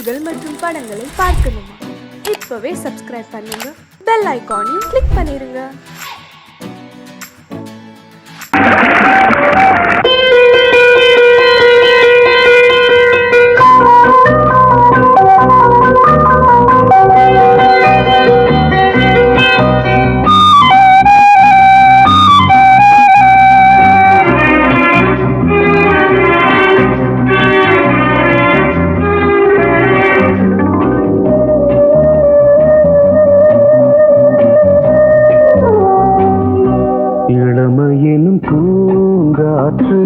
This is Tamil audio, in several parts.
செய்திகள் மற்றும் படங்களை பார்க்கணுமா? இப்பவே சப்ஸ்கிரைப் பண்ணுங்க, பெல் ஐகானையும் கிளிக் பண்ணிருங்க. இளமையெனும் பூங்காற்று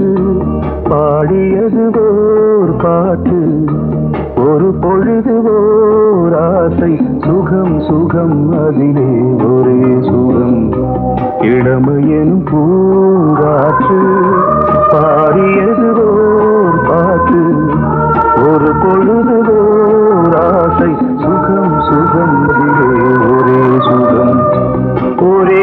பாடியது ஓர் பாட்டு, ஒரு பொழுது ஓர் ஆசை, சுகம் சுகம் அதிலே ஒரே சுகம். இளமையெனும் பூங்காற்று பாடியது ஓர் பாட்டு, ஒரு பொழுது ஓர் ஆசை, சுகம் சுகம் அதிலே ஒரே சுகம். ஒரே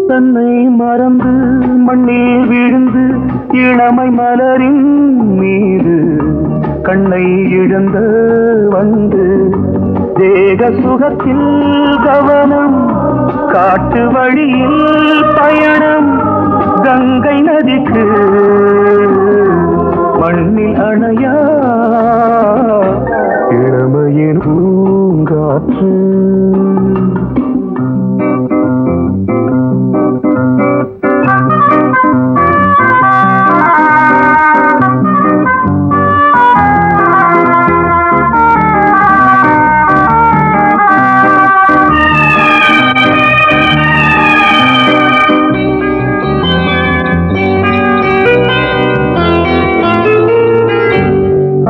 தன்னை மறந்து மண்ணில் விழுந்து இளமை மலரின் மீது கண்ணை இழந்த வந்து தேக சுகத்தில் கவனம், காட்டு வழியில் பயணம், கங்கை நதிக்கு மண்ணில் அணையா இளமையின் பூங்காற்று.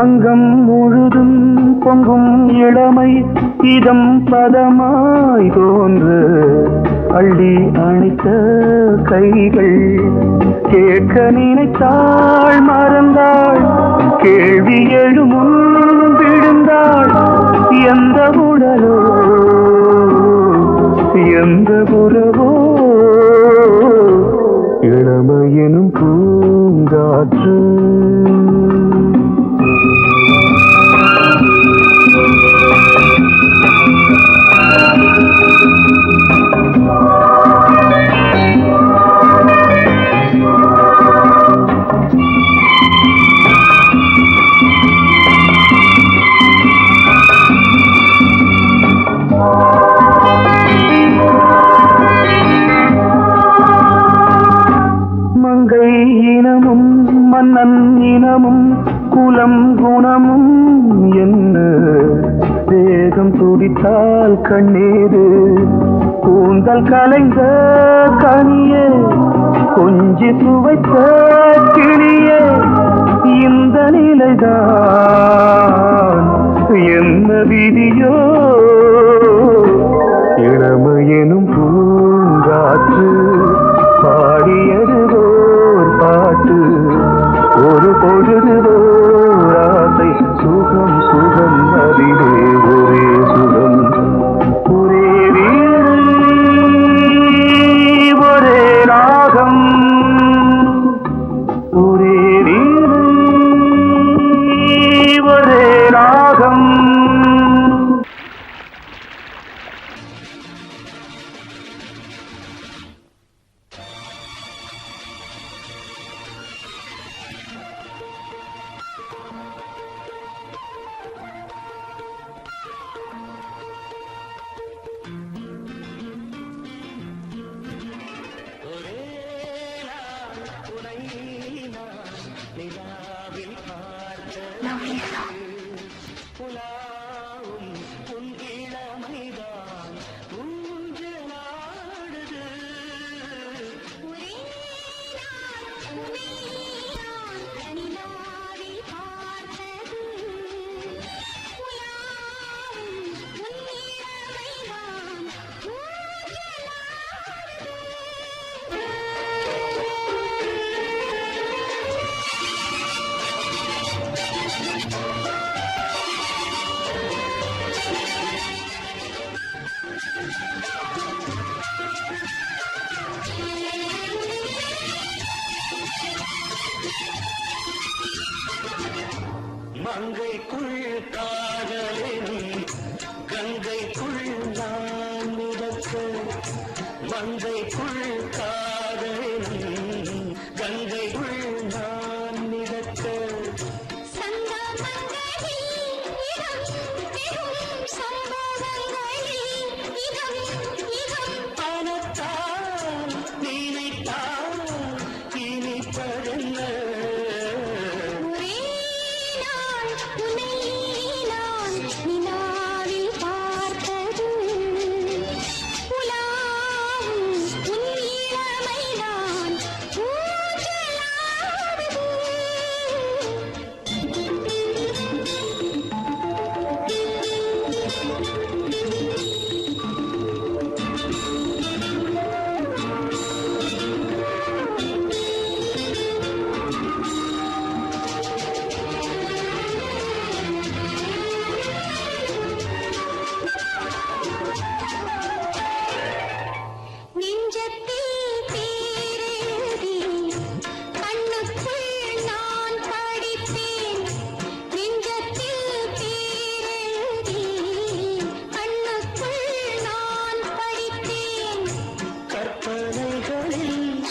அங்கம் முழுதும் பொங்கும் இளமை இதம் பதமாய் தோன்று, அள்ளி அணைத்த கைகள் கேட்க நினைத்தாள், மறந்தாள், கேள்வி எழுமுன் விழுந்தாள். எந்த உடலோ எந்த புறவோ இளமையெனும் பூங்காற்று. மங்கை இனமும் மன்னன் இனமும் குலம் குணமும் என்ன, வேகம் துடித்தால் கண்ணீரு, கூந்தல் கலைந்த கனியே, கொஞ்சி சுவைத்த கிளியே, இந்த நிலைதான் என்ன விதியோ. இளமையெனும் பூங்காற்று பாடியது ஓர் பாட்டு, ஒரு பொழுது ஓர் ஆசை, சுகம் சுகம் அதிலே ஒரே சுகம். ஒரே வீடு ஒரே ராகம், ஒரே வீடு ஒரே ராகம். மங்கைக்குள் காதலின் கங்கைக்குள் நான் மிதக்க பணத்தால் நினைத்தால் இனிப்பதென்ன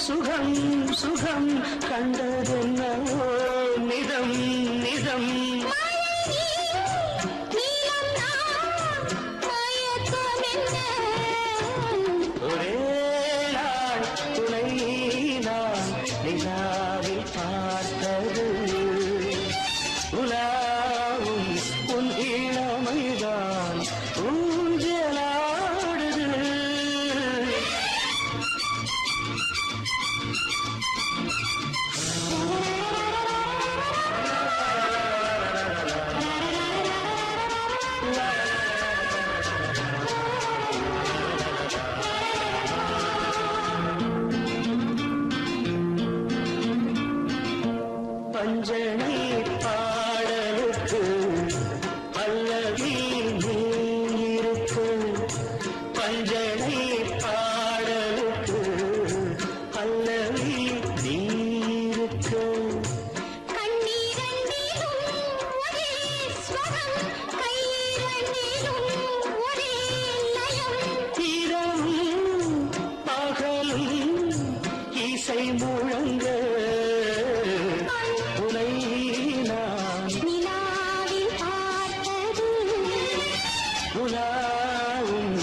சுகம் சுகம் கண்டதென்னவோ நிதம் நிதம் ஒரே நாள் துணை நான் நிலாவில் பார்த்தது உலாவும் உன் இளமைதான் ஊஞ்சலாடுது பஞ்சனை பாடலுக்கு பல்லவி நீருக்கு பஞ்சனை பாடலுக்கு பல்லவி நீருக்கு இரவும் பகலும் இசை முழங்க உனை நான் உலாவும்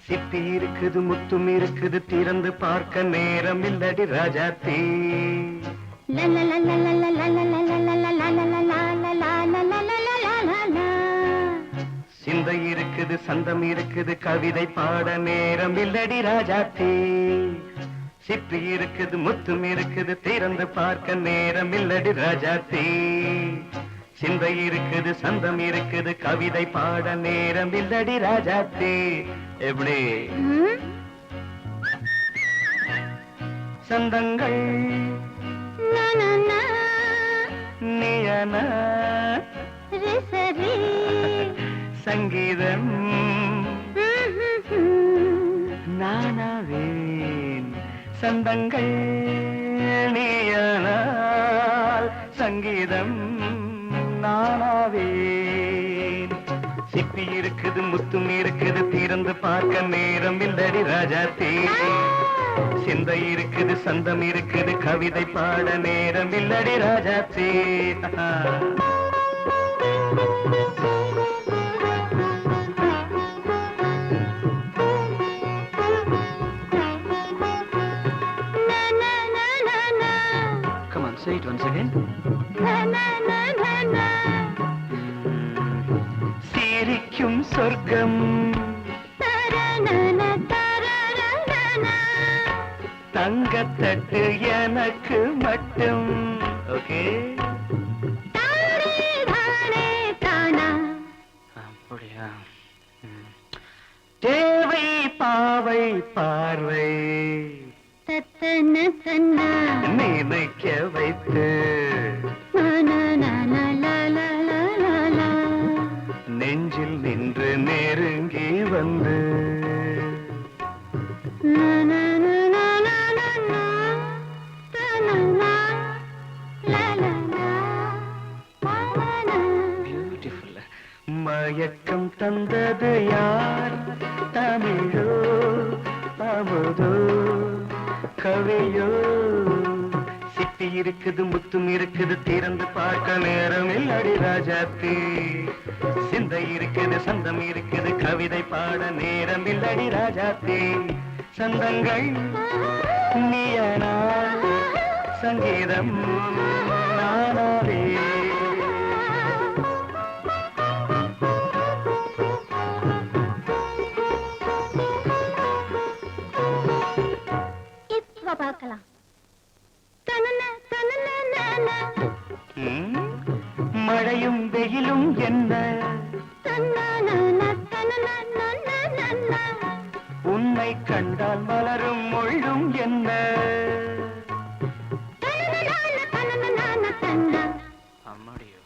சிப்பி இருக்குது முத்தும் இருக்குது திறந்து பார்க்க நேரம் இல்லடி ராஜாத்தி சிந்தை இருக்குது சந்தம் இருக்குது கவிதை பாட நேரம் இல்லடி ராஜாத்தி சிப்பி இருக்குது முத்தும் இருக்குது திறந்து பார்க்க நேரம் இல்லடி ராஜாத்தி சிந்தை இருக்குது சந்தம் இருக்குது கவிதை பாட நேரம் இல்லடி ராஜாத்தி எப்படி சந்தங்கள் நியன சங்கீதம் நானாவேன் சந்தங்கள் நீயானால் சங்கீதம் நானாவேன் சிப்பி இருக்குது முத்தும் இருக்குது திறந்து பார்க்க நேரம் இல்லடி ராஜாத்தி சிந்தை இருக்குது சந்தம் இருக்குது கவிதை பாட நேரம் இல்லடி Rajathi Come on, say it once again. சிரிக்கும் சொர்க்கம் தங்கத்தட்டு எனக்கு மட்டும் ஓகே தேவை பாவை பார்வை நினைக்க வைத்து நெஞ்சில் நின்று நெருங்கி வந்து மயக்கம் தந்தது யார்? தமிழோ அமுதோ கவியோ? சிப்பி இருக்குது முத்தும் இருக்குது திறந்து பார்க்க நேரம் இல்லடி ராஜாத்தி. சிந்தை இருக்குது சந்தம் இருக்குது கவிதை பாட நேரம் இல்லடி ராஜாத்தி. சந்தங்கள் நீயனா சங்கீதம் நானாவே. பார்க்கலாம். மழையும் வெயிலும் என்ன உன்னை கண்டால் மலரும் மொழியும் என்ன? அம்மாடியோ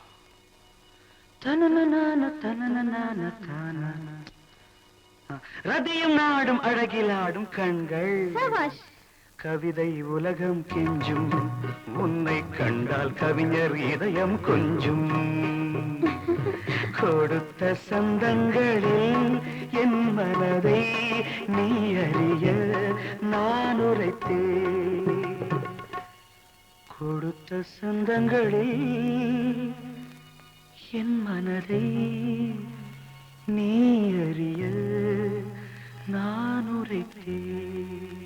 ரதியும் நாடும் அழகிலாடும் கண்கள் கவிதை உலகம் கெஞ்சும் உன்னை கண்டால் கவிஞர் இதயம் கொஞ்சும். கொடுத்த சந்தங்களில் என் மனதை நீ அறிய நான் உரைத்தேன். கொடுத்த சந்தங்களில் என் மனதை நீ அறிய நான் உரைத்தேன்.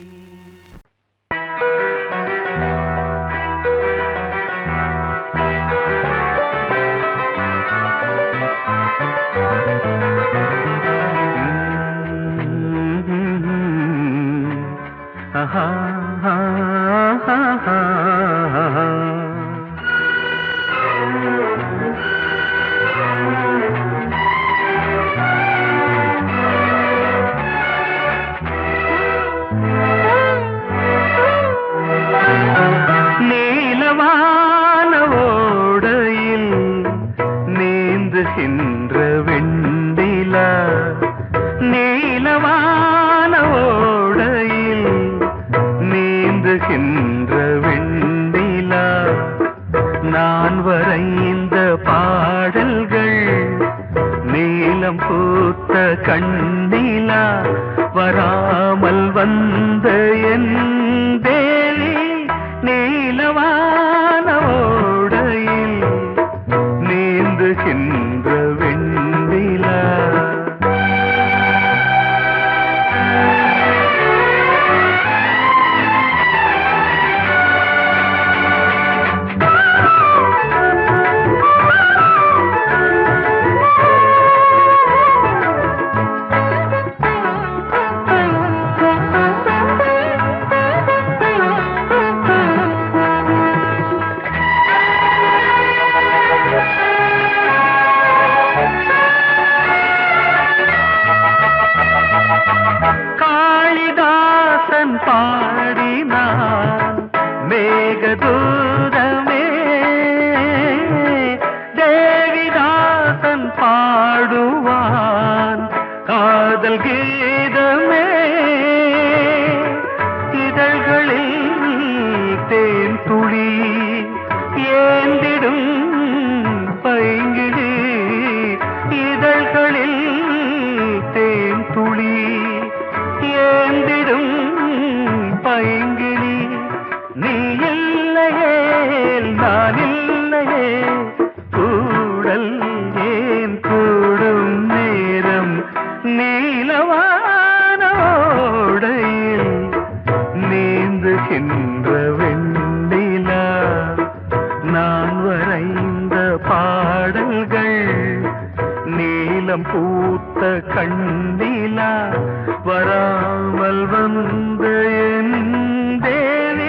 நீலவான ஓடையில் நீந்துகின்ற வெண்டிலா, நீலவான ஓடையில் நீந்துகின்ற வெண்டிலா, நான் வரைந்த பாடல்கள் நீலம் பூத்த கண்ணிலா, வராமல் வந்த என் தேவி நீலவான ஓடையில் நீந்துகின்ற வெண்ணிலா. காளிதாசன் பாடினான் மேகதூதமே, தேவிதாசன் பாடுவான் காதல் கீதமே. இதழ்களில் தேன் துளி ஏந்திடும் பைங்கிழி, இதழ்களில் தேன் துளி ஏந்திடும் பைங்கிளி. நீ இல்லையே நான் இல்லையே கூடல் ஏன் கூடும் நேரம், நீலவான ஓடையில் நீந்துகின்ற வெண்ணிலா, நான் வரைந்த பாடல்கள் நீலம் பூத்த கண்ணிலா, வராமல் வந்த என் தேவி.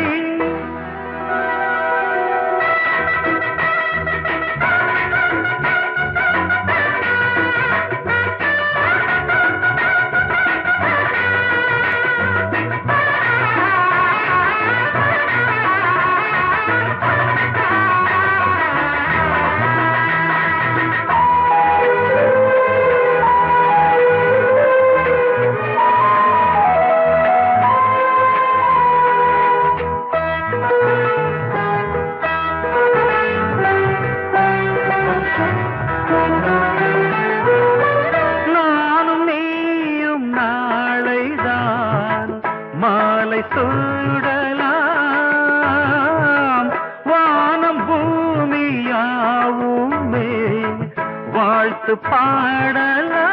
வாழ்த்து பாடலாம்.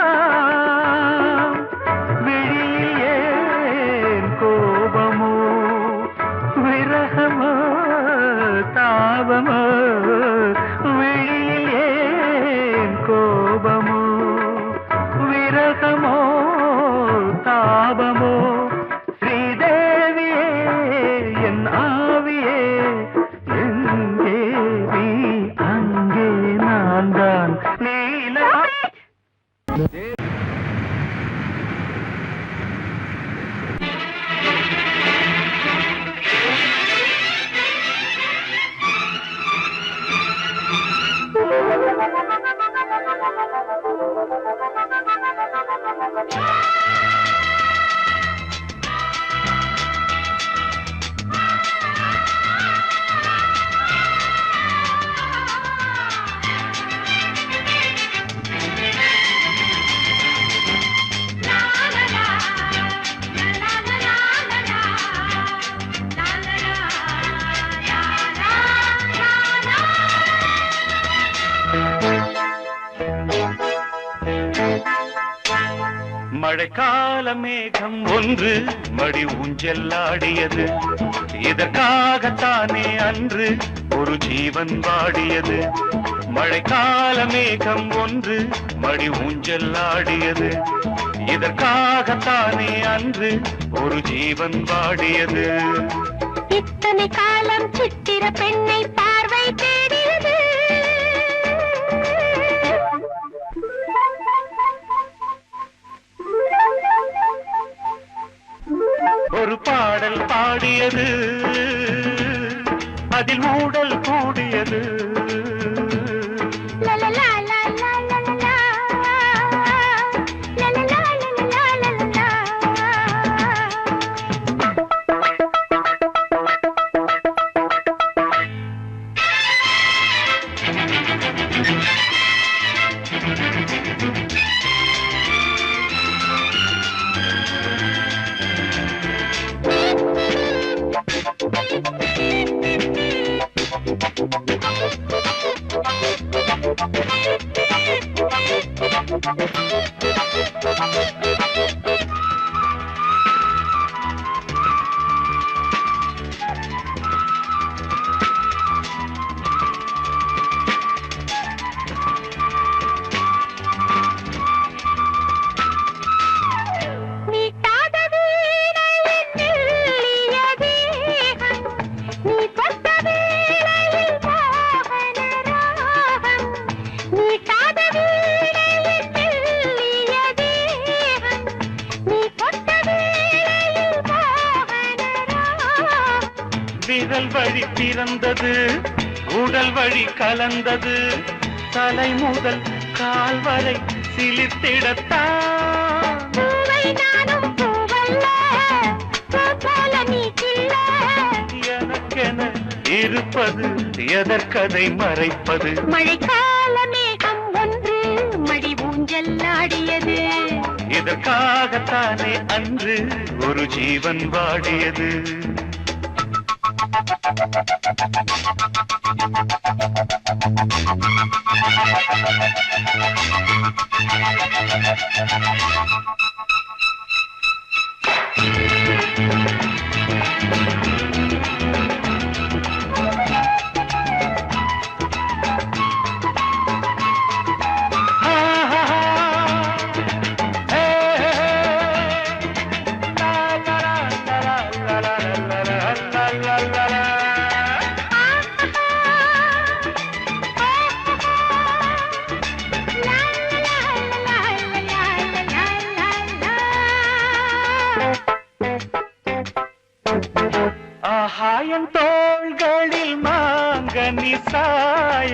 விழியில் ஏன் கோபமோ விரகமோ தாபமோ, விழியில் ஏன் கோபமோ விரகமோ தாபமோ, ஸ்ரீதேவியே என் ஆவியே எங்கே நீ அங்கே நான் தான் நீலா. மழைக்கால மேகம் ஒன்று மடி ஊஞ்செல்லாடியது, இதற்காகத்தானே அன்று ஒரு ஜீவன் வாடியது. மழைக்கால மேகம் ஒன்று மடி ஊஞ்செல்லாடியது, இதற்காகத்தானே அன்று ஒரு ஜீவன் வாடியது. இத்தனை காலம் சித்திர பெண்ணை பார்வை தேடியது, ஒரு பாடல் பாடியது, அதில் ஊடல் கூடியது. லலலா லலலா லலலா, லலலா லலலா லலலா. விரல் வழி பிறந்தது, உடல் வழி கலந்தது, தலை முதல் கால் வரை சிலிர்த்திடத்தான். பூவை நானும் பூவல்ல, பூ போல நீ கிள்ள. எனக்கென இருப்பது எதற்கதை மறைப்பது. மழைக்கால மேகம் ஒன்று மடி ஊஞ்செல்லாடியது, இதற்காகத்தானே அன்று ஒரு ஜீவன் வாடியது. ஆகாயம் தோள்களில் மாங்கனி சாய,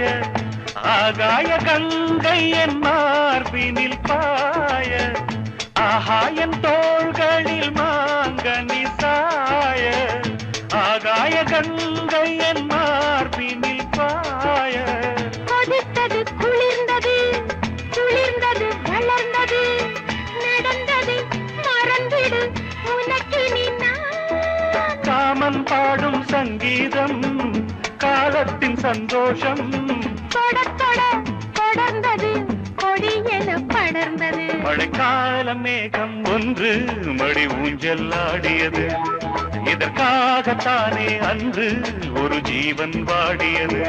ஆகாய கங்கை என் மார்பினில் பாய. ஆகாயம் தோள்களில் மாங்கனி சாய, ஆகாய கங்கை என் மார்பினில் பாய. கொதித்தது குளிர்ந்தது, குளிர்ந்தது வளர்ந்தது, நடந்தது மறந்திடு உனக்கு நீ நான். காமன் பாடும் சங்கீதம் காலத்தின் சந்தோஷம், தொட தொட தொடர்ந்தது கொடி விதி என படர்ந்தது. மழைக்கால மேகம் ஒன்று மடி ஊஞ்சல் ஆடியது. இதற்காகத்தானே அன்று ஒரு ஜீவன் வாடியது.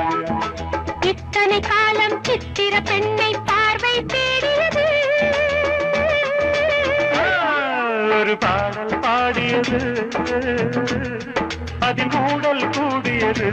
இத்தனை காலம் சித்திர பெண்ணை பார்வை தேடியது. ஒரு பாடல் பாடியது, அதில் கூடல் கூடியது.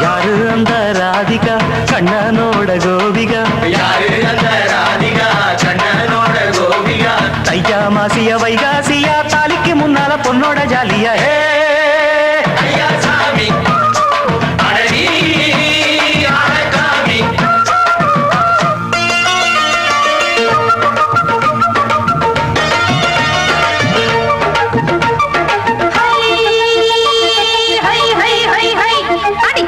யாரு அந்த ராதிகா கண்ணனோட கோபிகா? யாரு அந்த ராதிகா கண்ணனோட கோபிகா? தையா மாசிய வைகாசியா தாலிக்கு முன்னால பொண்ணோட ஜாலியா. ஐயா சாமி அடடி ஆளகாமி.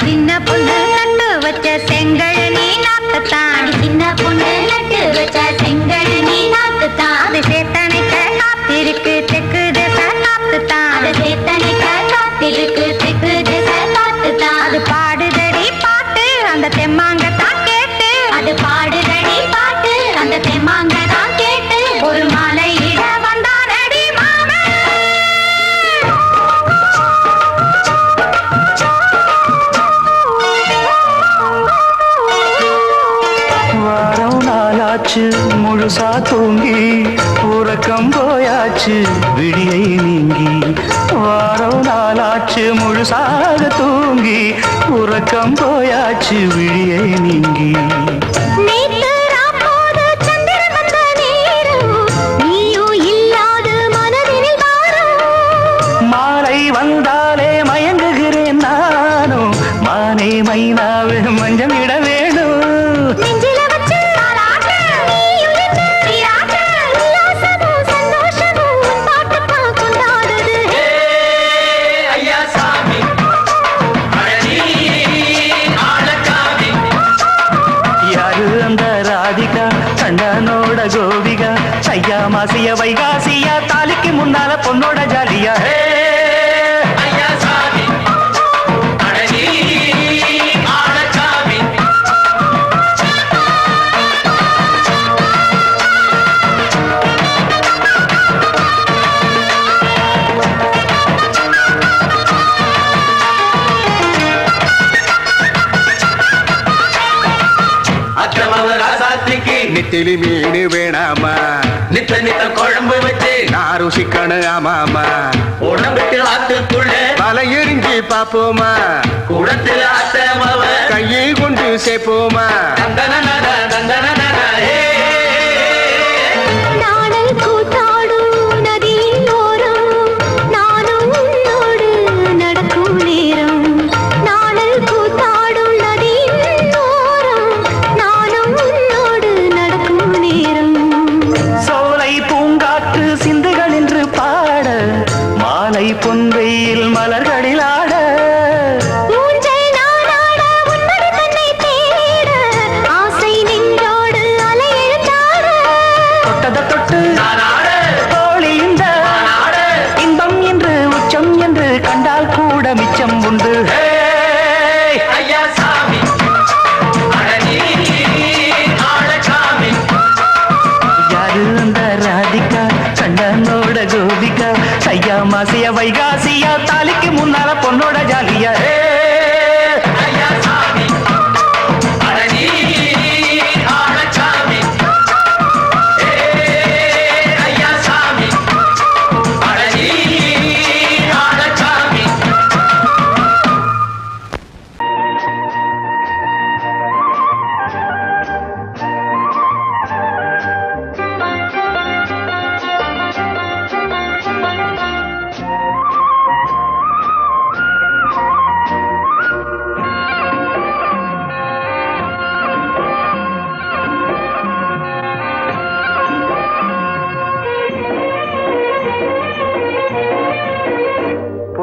சின்ன பொண்ணு நட்டு வச்ச செங்கல் நீ நாக்குத்தான். சின்ன பொண்ணு நட்டு வச்ச செங்கல் நீ நாக்குத்தான். அது சேத்தனைக்க காத்திருக்கு தெற்கு திசை காத்துத்தான். அது சேத்தனைக்க காத்திருக்கு தெற்கு திசை காத்துத்தான். அது பாடுதடி பாட்டு அந்த தெம்மாங்கத்தான் கேட்டு. அது பாடுதடி பாட்டு அந்த தெம்மாங்கத்தான் கேட்டு. ஒரு மாலை இட வந்தானடி மாமன். வாரம் நாளாச்சு முழுசா தூங்கி உறக்கம் போயாச்சு விடியை நீங்கி. வாரம் நாளாச்சு முழுசாக தூங்கி உறக்கம் போயாச்சு விடியை நீங்கி. நேத்து ராப்போது சந்திரன் வந்த நேரம் நீயும் இல்லாது மனதினில் வாரம். மாலை வந்தாலே மயங்குகிறேன் நானும். மானே மைனாவே மஞ்சம் இட வேணும். நெஞ்சில வச்சு தாலாட்டு நீயும் நின்று நீராட்டு. உல்லாசமும் சந்தோஷமும் உன் பாட்டுத்தான் கொண்டாடுது. ஐயா சாமி அழகி ஆளகாமி. யாரு அந்த ராதிகா கண்ணனோட கோபிகா? ஐயா மாசிய வைகாசியா தாலிக்கு முன்னால பொண்ணோட ஜாலியா. ஐயா சாமி அழகி ஆளகாமி. அக்கிரமவ ராசாத்திக்கு நெத்திலி மீன் வேணாமா? நித்த நித்த குழம்பு வச்சு நான் ருசிக்கணும் ஆமாமா. உடம்புக்கு ஆத்துக்குள்ள பல எரிஞ்சு பாப்போமா? குடத்துல ஆத்தமவ கையை கொண்டு சேர்ப்போமா? தந்தன தந்தன. நாடல் கூத்தாடும் நதியின் ஓரம் நானும் உன்னோடு நடக்கும் நேரம். நாடல் கூத்தாடும் நதியின் ஓரம் நானும் உன்னோடு நடக்கும் நேரம். சோலை பூங்காற்று சிந்துகள் என்று பாட மாலை பொன்வெயில் மலர்களில் ஆட. ஊஞ்சல் நானாட உன்மடி தன்னை தேட ஆசை நின்றோடு அலை எழுந்தாட. தொட்டத தொட்டு தோழி இந்த இன்பம் என்று உச்சம் என்று கண்டால் கூட மிச்சம் உண்டு. ஐயா சாமி அழகி ஆளகாமி. யாரு அந்த ராதிகா கண்ணனோட கோபிகா? ஐயா மாசிய வைகாசியா தாலிக்கு முன்னால பொண்ணோட ஜாலியா. ஐயா சாமி அழகி ஆளகாமி. ஐயா சாமி அழகி ஆளகாமி.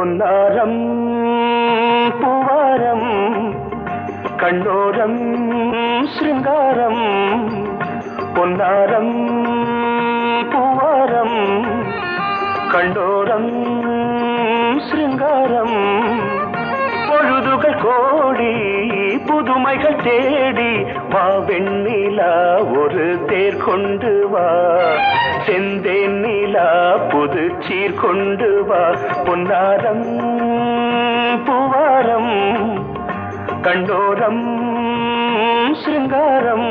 பொன்னாரம் பூவாரம் கண்ணோரம் சிருங்காரம் பொன்னாரம் பூவாரம் கண்டோரம் சிருங்காரம் பொழுதுகள் கோடி புதுமைகள் தேடி வா வெண்ணிலா ஒரு தேர் கொண்டு வா செந்தேன் நிலா புது சீர் கொண்டு வா பொன்னாரம் பூவாரம் கண்டோரம் சிருங்காரம்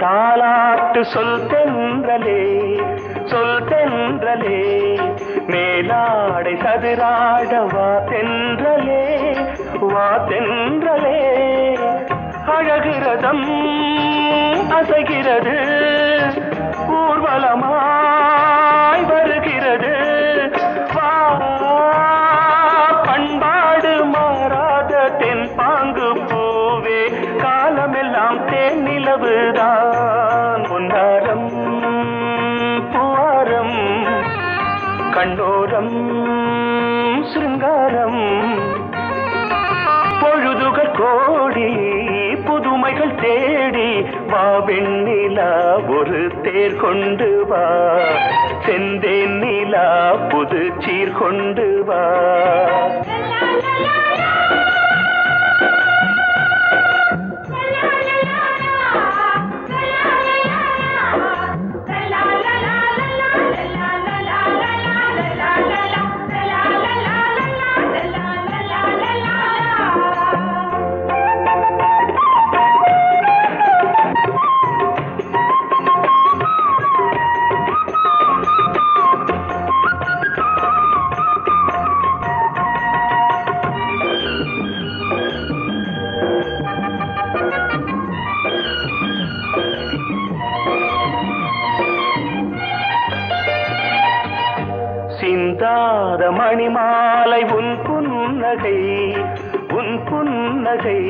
தாலாட்டு சொல் தென்றலே சொல் தென்றலே மேலாடை சதுராட வா தென்றலே வா தென்றலே அழகிறதம் அசைகிறது ஊர்வலமாய் வருகிறது வா பண்பாடு மாறாத தென் பாங்கு பூவே காலமெல்லாம் தேன் நிலவுதான் பொன்னாரம் பூவாரம் கண்ணோரம் சிருங்காரம் பொழுதுகள் கோடி புதுமைகள் தேடி வா வெண்ணிலா ஒரு தேர் கொண்டு வா செந்தேன் நிலா புது சீர் கொண்டு வா சிந்தாத மணிமாலை உன் புன்னகை உன் புன்னகை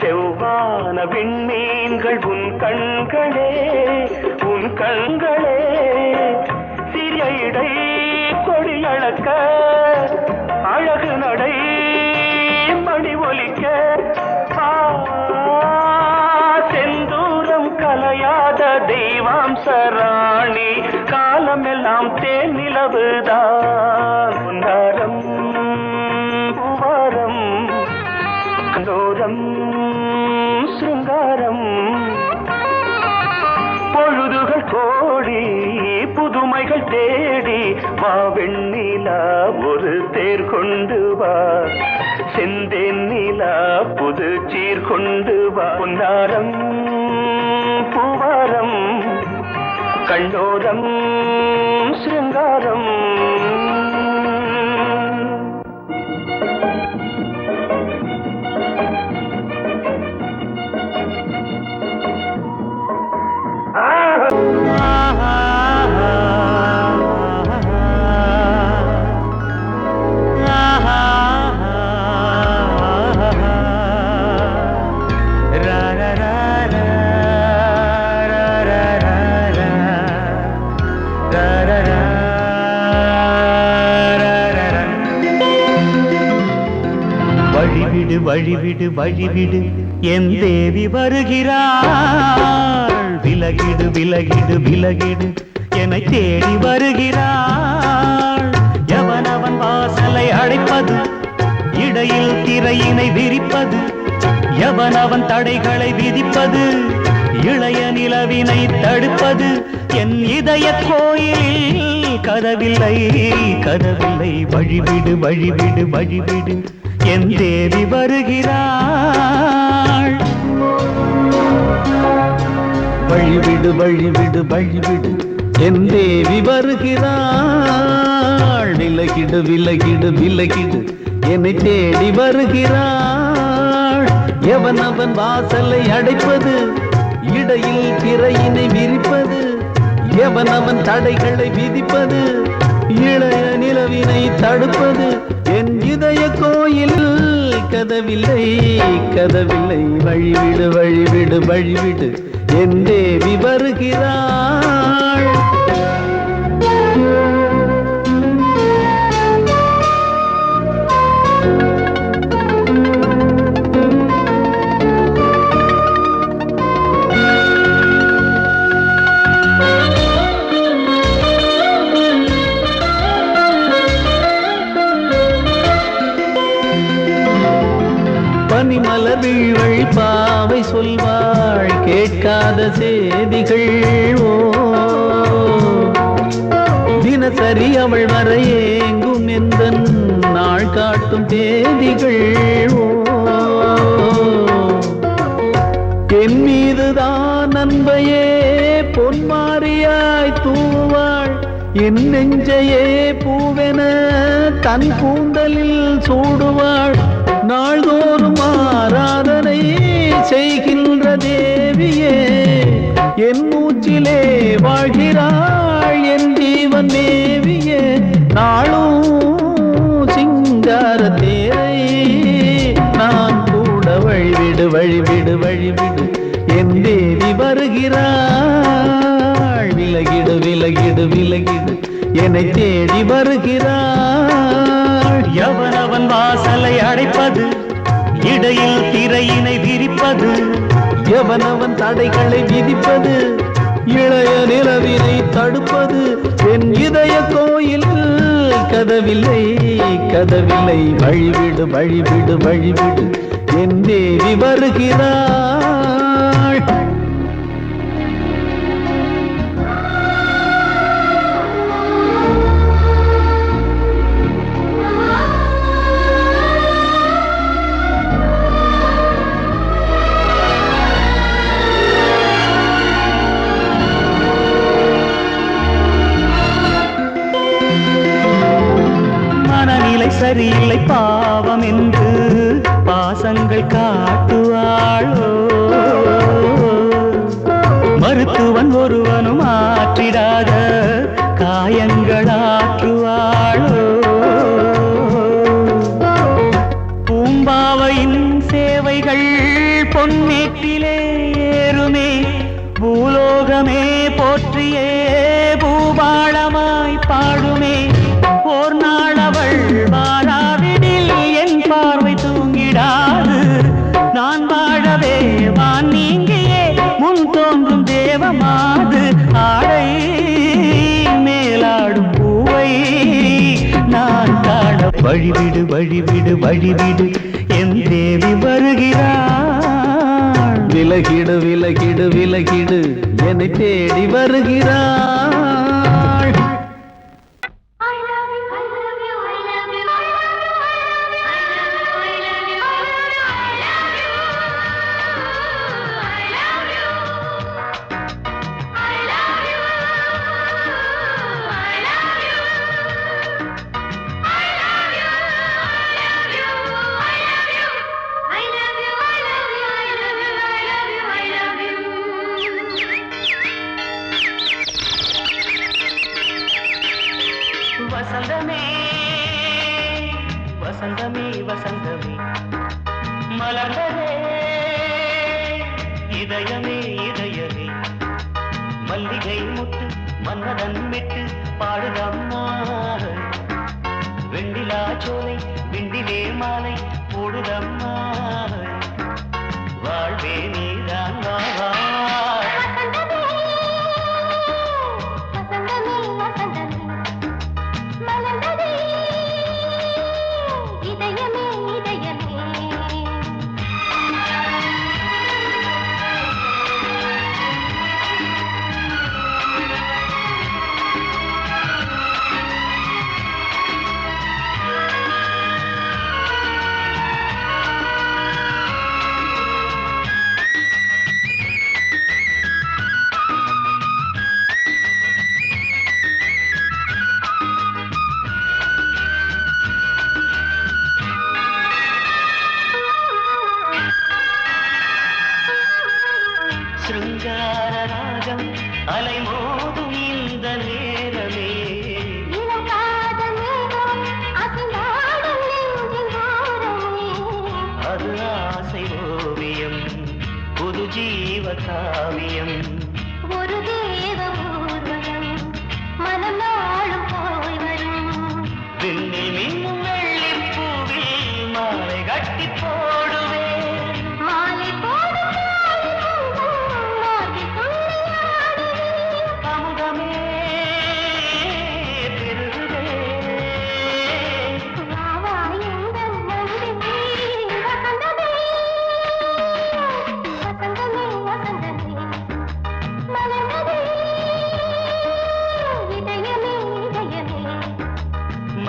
செவ்வான விண்மீன்கள் உன் கண்களே உன் கண்களே சிறிய இடை கொடியளக்க அழகு நடை மணி ஒலிக்க செந்தூரம் கலையாத தெய்வாம்சராணி காலமெல்லாம் தேன் நிலவுதான் பொன்னாரம் பூவாரம் கண்டோரம் சிருங்காரம் பொழுதுகள் கோடி புதுமைகள் தேடி வா வெண்ணிலா ஒரு தேர் கொண்டு வா செந்தேன் நிலா புது சீர் கொண்டு வா பொன்னாரம் பூவாரம் கண்டோரம் சிருங்காரம் வழிவிடு வழிவிடு வழிவிடு என் தேவி வருகிறாள் விலகிடு விலகிடு விலகிடு என்னை தேடி வருகிறாள் எவனவன் வாசலை அடைப்பது இடையில் திரையினை விரிப்பது எவனவன் தடைகளை விதிப்பது இளைய நிலவினை தடுப்பது என் இதய கோயிலில் கதவில்லை கதவில்லை வழிவிடு வழிவிடு வழிவிடு என் தேவி வருகிறாள். வழிவிடு வழிவிடு வழிவிடு என் தேவி வருகிறாள். விலகிடு விலகிடு விலகிடு என்னை தேடி வருகிறாள். எவன் அவன் வாசலை அடைப்பது, இடையில் திரையினை விரிப்பது, எவன் அவன் தடைகளை விதிப்பது, இளைய நிலவினை தடுப்பது, என் இதய கோயில் கதவில்லை கதவில்லை. வழிவிடு வழிவிடு வழிவிடு என் தேவி வருகிறாள். பனிமலர் வீழ்வழி பாவை சொல்வாள் கேட்காத செய்திகள். ஓ தினசரி அவள் வர ஏங்கும் எந்த நாள் காட்டும் தேதிகள். ஓ என் மீதுதான் அன்பையே பொன்மாரியாய் தூவாள். என் நெஞ்சையே பூவென தன் கூந்தலில் சூடுவாள். நாள்தோறும் ஆராதனை செய்கின்ற தேவியே என் மூச்சிலே வாழ்கிறாள். என் ஜீவன் தேவியே நாளும் சிங்கார தேரை நான் கூட. வழிவிடு வழிவிடு வழிவிடு என் தேவி வருகிறாள். விலகிடு விலகிடு விலகிடு என்னை தேடி வருகிறாள். எவனவன் வாசலை அடைப்பது, இடையில் திரையினை விரிப்பது, எவனவன் தடைகளை விதிப்பது, இளைய நிலவினை தடுப்பது, என் இதய கோயில் கதவில்லை கதவில்லை. வழிவிடு வழிவிடு வழிவிடு என் தேவி வருகிறாள். சரியில்லை பாவம் என்று பாசங்கள் காட்டுவாளோ. மருத்துவன் ஒருவனும் ஆற்றிடாத காயங்களாற்றுவாளோ. பூம்பாவையின் சேவைகள் பொன்னேட்டிலே ஏறுமே. பூலோகமே போற்றியே பூபாளமாய் பாடுமே. ஓர் நாள் அவள் வாராவிடில் என் பார்வை தூங்கிடாது. நான் வாழவே வான் நீங்கியே முன் தோன்றும் தேவமாது. ஆடை மேலாடும் பூவை நான் காண. வழிவிடு வழிவிடு வழிவிடு என் தேவி வருகிறாள். விலகிடு விலகிடு விலகிடு என்னை தேடி வருகிறாள். வசந்தமே வசந்தமே வசந்தமே மலர்ந்ததே இதயமே இதயமே. மல்லிகை முட்டு மன்னதன் மெட்டு பாடுதம்மா. வெண்டிலா சோலை விண்டிலே மாலை போடுதம்மா. வாழ்வே நீதான் வா.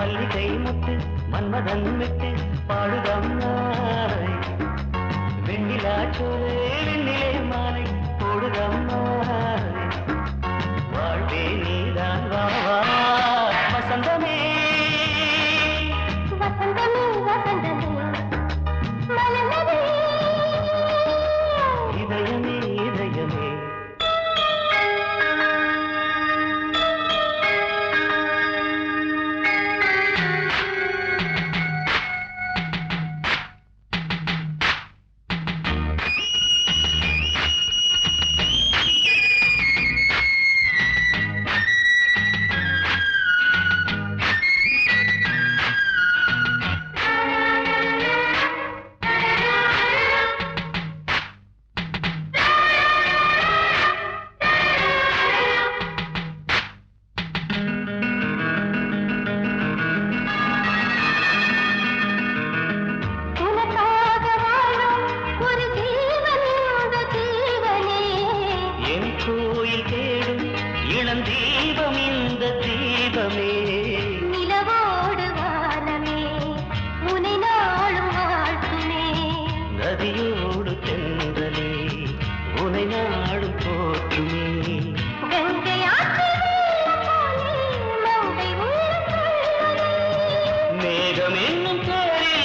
மல்லிகை முட்டு மன்மதன் விட்டு பாடுதம்மா வெண்ணிலா சோலை வெண்ணிலே மாலை போடுதம்மா வாழ்வே நீதான் வா வா வசந்தமே வசந்தமே வசந்தமே மலர்ந்ததே இதயமே இதயமே தீபம் இந்த தீபமே நிலவோடு வானமே உனை நாளும் வாழ்த்துமே நதியோடு தென்றலே உனை நாடும் போற்றுமே கங்கை மேகம் என்னும் தேரேறி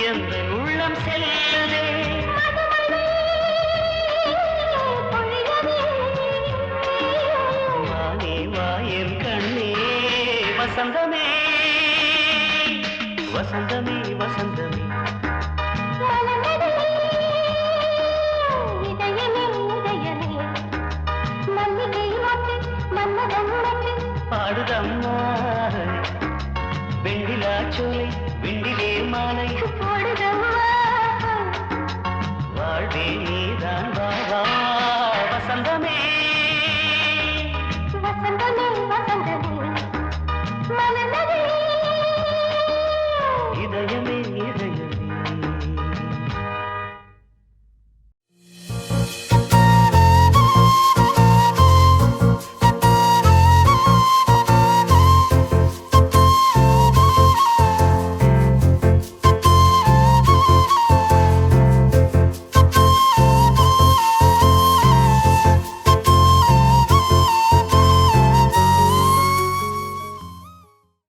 எந்த உள்ளம் செல்லுதே வசந்தமே வசந்தமே வசந்தமே இதயமே இதயமே மல்லிகை மட்டு மன்மதன் மட்டு பாடுதம்மா வெண்ணிலா சோலை வெண்ணிலே மாலை போடுதம்மா